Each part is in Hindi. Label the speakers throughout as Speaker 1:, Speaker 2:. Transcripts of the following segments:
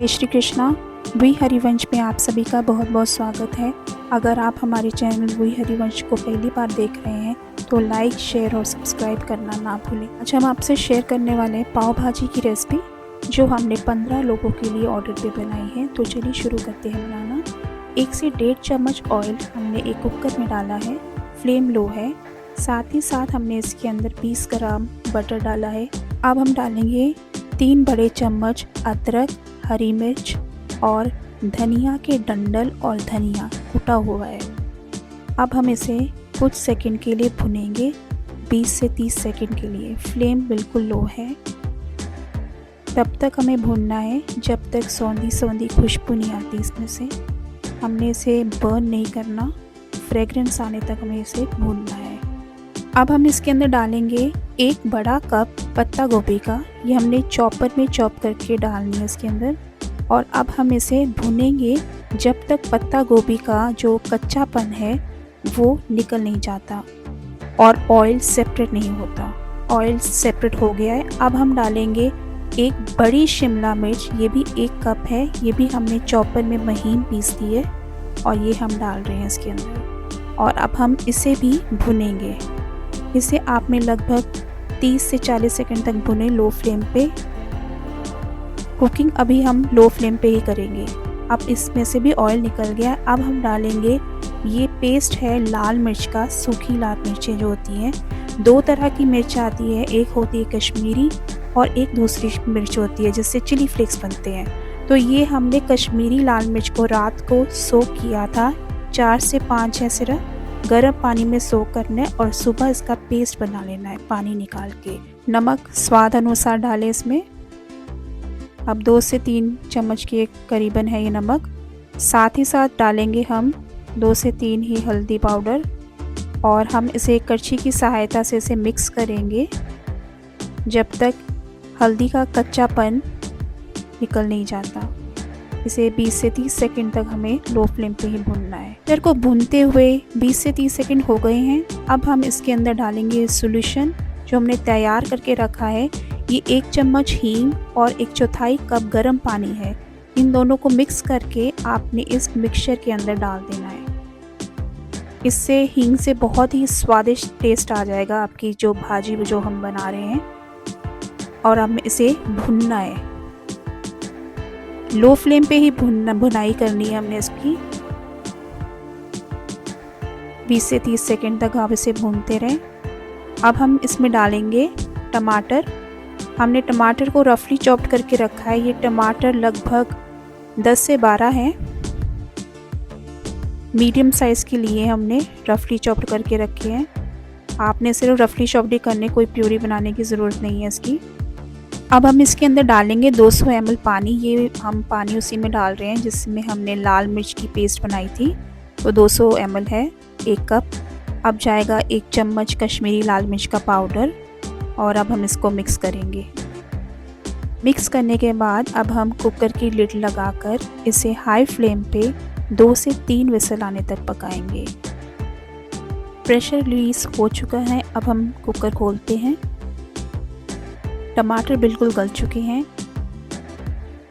Speaker 1: जय श्री कृष्णा। वी हरिवंश में आप सभी का बहुत बहुत स्वागत है। अगर आप हमारे चैनल वी हरिवंश को पहली बार देख रहे हैं तो लाइक, शेयर और सब्सक्राइब करना ना भूलें। आज हम आपसे शेयर करने वाले हैं पाव भाजी की रेसिपी, जो हमने 15 लोगों के लिए ऑर्डर पे बनाई है। तो चलिए शुरू करते हैं बनाना। 1 से 1.5 चम्मच ऑयल हमने एक कुकर में डाला है, फ्लेम लो है। साथ ही साथ हमने इसके अंदर 20 ग्राम बटर डाला है। अब हम डालेंगे 3 बड़े चम्मच अदरक, हरी मिर्च और धनिया के डंडल और धनिया कुटा हुआ है। अब हम इसे कुछ सेकंड के लिए भुनेंगे, 20 से 30 सेकंड के लिए। फ्लेम बिल्कुल लो है। तब तक हमें भूनना है जब तक सौंधी सौंधी खुशबू नहीं आती इसमें से। हमने इसे बर्न नहीं करना, फ्रेगरेंस आने तक हमें इसे भूनना है। अब हम इसके अंदर डालेंगे 1 बड़ा कप पत्ता गोभी का। ये हमने चॉपर में चॉप करके डालनी है इसके अंदर। और अब हम इसे भुनेंगे जब तक पत्ता गोभी का जो कच्चापन है वो निकल नहीं जाता और ऑयल सेपरेट नहीं होता। ऑयल सेपरेट हो गया है। अब हम डालेंगे 1 बड़ी शिमला मिर्च, ये भी 1 कप है। ये भी हमने चॉपर में महीन पीस दी है और ये हम डाल रहे हैं इसके अंदर। और अब हम इसे भी भुनेंगे। इसे आप में लगभग 30 से 40 सेकंड तक भुने, लो फ्लेम पे। कुकिंग अभी हम लो फ्लेम पे ही करेंगे। अब इसमें से भी ऑयल निकल गया। अब हम डालेंगे, ये पेस्ट है लाल मिर्च का, सूखी लाल मिर्चें जो होती हैं। 2 तरह की मिर्च आती है, एक होती है कश्मीरी और एक दूसरी मिर्च होती है जिससे चिली फ्लेक्स बनते हैं। तो ये हमने कश्मीरी लाल मिर्च को रात को सोक किया था, 4 से 5 है सिर्फ, गर्म पानी में सोक करना है और सुबह इसका पेस्ट बना लेना है पानी निकाल के। नमक स्वाद अनुसार डालें इसमें। अब 2 से 3 चम्मच के करीबन है ये नमक। साथ ही साथ डालेंगे हम 2 से 3 ही हल्दी पाउडर और हम इसे करछी की सहायता से इसे मिक्स करेंगे जब तक हल्दी का कच्चापन निकल नहीं जाता। इसे 20 से 30 सेकंड तक हमें लो फ्लेम पे ही भूनना है। मटर को भूनते हुए 20 से 30 सेकंड हो गए हैं। अब हम इसके अंदर डालेंगे सॉल्यूशन जो हमने तैयार करके रखा है। ये 1 चम्मच हींग और 1/4 कप गर्म पानी है। इन दोनों को मिक्स करके आपने इस मिक्सचर के अंदर डाल देना है। इससे हींग से बहुत ही स्वादिष्ट टेस्ट आ जाएगा आपकी जो भाजी जो हम बना रहे हैं। और अब इसे भुनना है, लो फ्लेम पे ही भुनाई करनी है हमने इसकी। 20 से 30 सेकंड तक आप इसे भूनते रहें। अब हम इसमें डालेंगे टमाटर। हमने टमाटर को रफली चॉप्ड करके रखा है। ये टमाटर लगभग 10 से 12 हैं, मीडियम साइज़ के लिए हमने रफली चॉप्ड करके रखे हैं। आपने सिर्फ रफली चॉप्ड ही करने, कोई प्यूरी बनाने की ज़रूरत नहीं है इसकी। अब हम इसके अंदर डालेंगे 200 ml पानी। ये हम पानी उसी में डाल रहे हैं जिसमें हमने लाल मिर्च की पेस्ट बनाई थी। तो 200 ml है, 1 कप। अब जाएगा 1 चम्मच कश्मीरी लाल मिर्च का पाउडर और अब हम इसको मिक्स करेंगे। मिक्स करने के बाद अब हम कुकर की लिड लगाकर इसे हाई फ्लेम पे 2 से 3 विसल आने तक पकाएंगे। प्रेशर रिलीज हो चुका है। अब हम कुकर खोलते हैं। टमाटर बिल्कुल गल चुके हैं।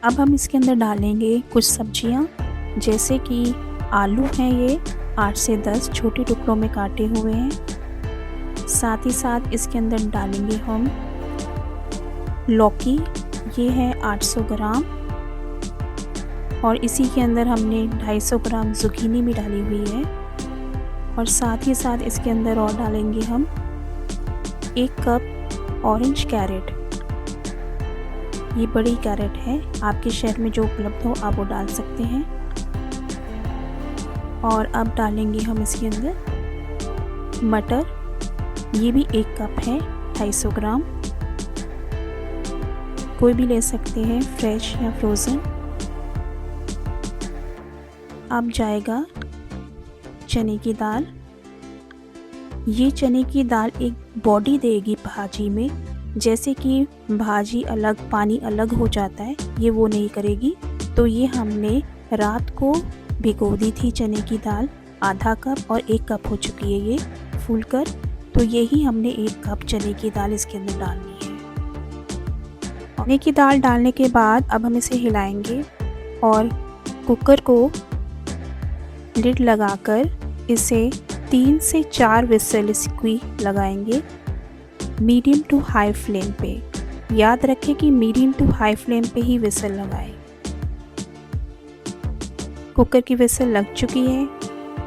Speaker 1: अब हम इसके अंदर डालेंगे कुछ सब्जियां, जैसे कि आलू हैं, ये 8 से 10 छोटे टुकड़ों में काटे हुए हैं। साथ ही साथ इसके अंदर डालेंगे हम लौकी, ये है 800 ग्राम। और इसी के अंदर हमने 250 ग्राम जुकीनी भी डाली हुई है। और साथ ही साथ इसके अंदर और डालेंगे हम 1 कप ऑरेंज कैरेट। ये बड़ी कैरेट है, आपके शहर में जो उपलब्ध हो आप वो डाल सकते हैं। और अब डालेंगे हम इसके अंदर मटर, ये भी 1 कप है, 250 ग्राम। कोई भी ले सकते हैं, फ्रेश या फ्रोज़न। अब जाएगा चने की दाल। ये चने की दाल एक बॉडी देगी भाजी में, जैसे कि भाजी अलग पानी अलग हो जाता है, ये वो नहीं करेगी। तो ये हमने रात को भिगो दी थी चने की दाल, आधा कप, और 1 कप हो चुकी है ये फूलकर। तो यही हमने 1 कप चने की दाल इसके अंदर डालनी है। चने की दाल डालने के बाद अब हम इसे हिलाएंगे और कुकर को लिड लगाकर इसे 3 से 4 विसल इसकी लगाएंगे मीडियम टू हाई फ्लेम पे। याद रखें कि मीडियम टू हाई फ्लेम पे ही विसल लगाएं। कुकर की विसल लग चुकी है,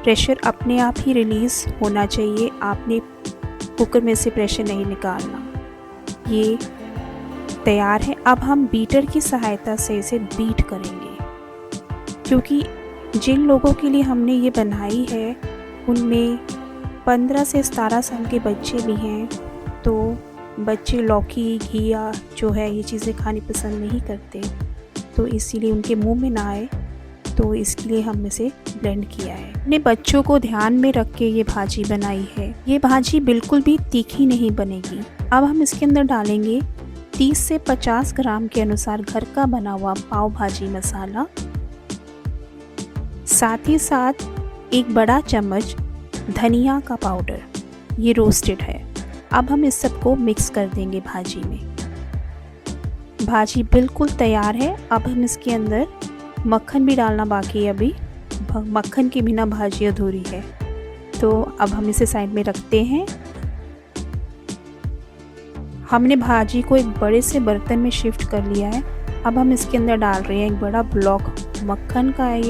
Speaker 1: प्रेशर अपने आप ही रिलीज़ होना चाहिए, आपने कुकर में से प्रेशर नहीं निकालना। ये तैयार है। अब हम बीटर की सहायता से इसे बीट करेंगे, क्योंकि जिन लोगों के लिए हमने ये बनाई है उनमें 15 से 17 साल के बच्चे भी हैं, तो बच्चे लौकी घिया जो है ये चीज़ें खानी पसंद नहीं करते, तो इसीलिए उनके मुंह में ना आए, तो इसके लिए हमने इसे ब्लेंड किया है। अपने बच्चों को ध्यान में रख के ये भाजी बनाई है। ये भाजी बिल्कुल भी तीखी नहीं बनेगी। अब हम इसके अंदर डालेंगे 30 से 50 ग्राम के अनुसार घर का बना हुआ पाव भाजी मसाला, साथ ही साथ 1 बड़ा चम्मच धनिया का पाउडर, ये रोस्टेड है। अब हम इस सबको मिक्स कर देंगे भाजी में। भाजी बिल्कुल तैयार है। अब हम इसके अंदर मक्खन भी डालना बाकी है, अभी मक्खन के बिना भाजी अधूरी है, तो अब हम इसे साइड में रखते हैं। हमने भाजी को एक बड़े से बर्तन में शिफ्ट कर लिया है। अब हम इसके अंदर डाल रहे हैं 1 बड़ा ब्लॉक मक्खन का है।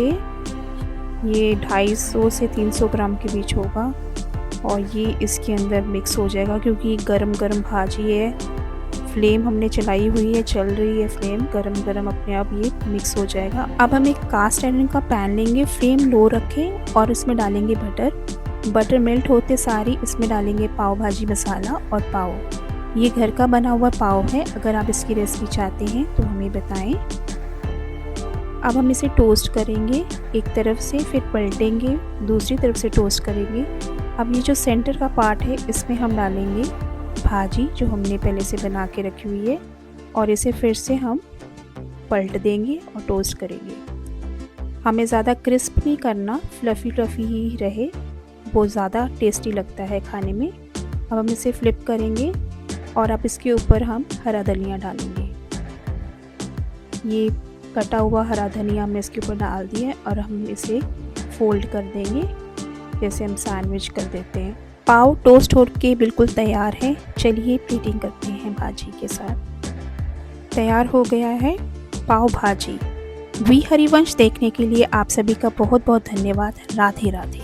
Speaker 1: ये 250 से 300 ग्राम के बीच होगा और ये इसके अंदर मिक्स हो जाएगा, क्योंकि गरम गरम भाजी है। फ्लेम हमने चलाई हुई है, चल रही है फ्लेम, गरम गरम अपने आप ये मिक्स हो जाएगा। अब हम एक कास्ट आयरन का पैन लेंगे, फ्लेम लो रखें और इसमें डालेंगे बटर। बटर मेल्ट होते सारी इसमें डालेंगे पाव भाजी मसाला और पाव। ये घर का बना हुआ पाव है, अगर आप इसकी रेसिपी चाहते हैं तो हमें बताएं। अब हम इसे टोस्ट करेंगे एक तरफ से, फिर पलटेंगे, दूसरी तरफ से टोस्ट करेंगे। अब ये जो सेंटर का पार्ट है इसमें हम डालेंगे भाजी जो हमने पहले से बना के रखी हुई है, और इसे फिर से हम पलट देंगे और टोस्ट करेंगे। हमें ज़्यादा क्रिस्प नहीं करना, फ्लफ़ी फ्लफ़ी ही रहे, वो ज़्यादा टेस्टी लगता है खाने में। अब हम इसे फ्लिप करेंगे और अब इसके ऊपर हम हरा धनिया डालेंगे। ये कटा हुआ हरा धनिया हमने इसके ऊपर डाल दिया है और हम इसे फोल्ड कर देंगे जैसे हम सैंडविच कर देते हैं। पाव टोस्ट होके बिल्कुल तैयार है। चलिए प्लेटिंग करते हैं भाजी के साथ। तैयार हो गया है पाव भाजी। वी हरिवंश देखने के लिए आप सभी का बहुत बहुत धन्यवाद। राधे राधे।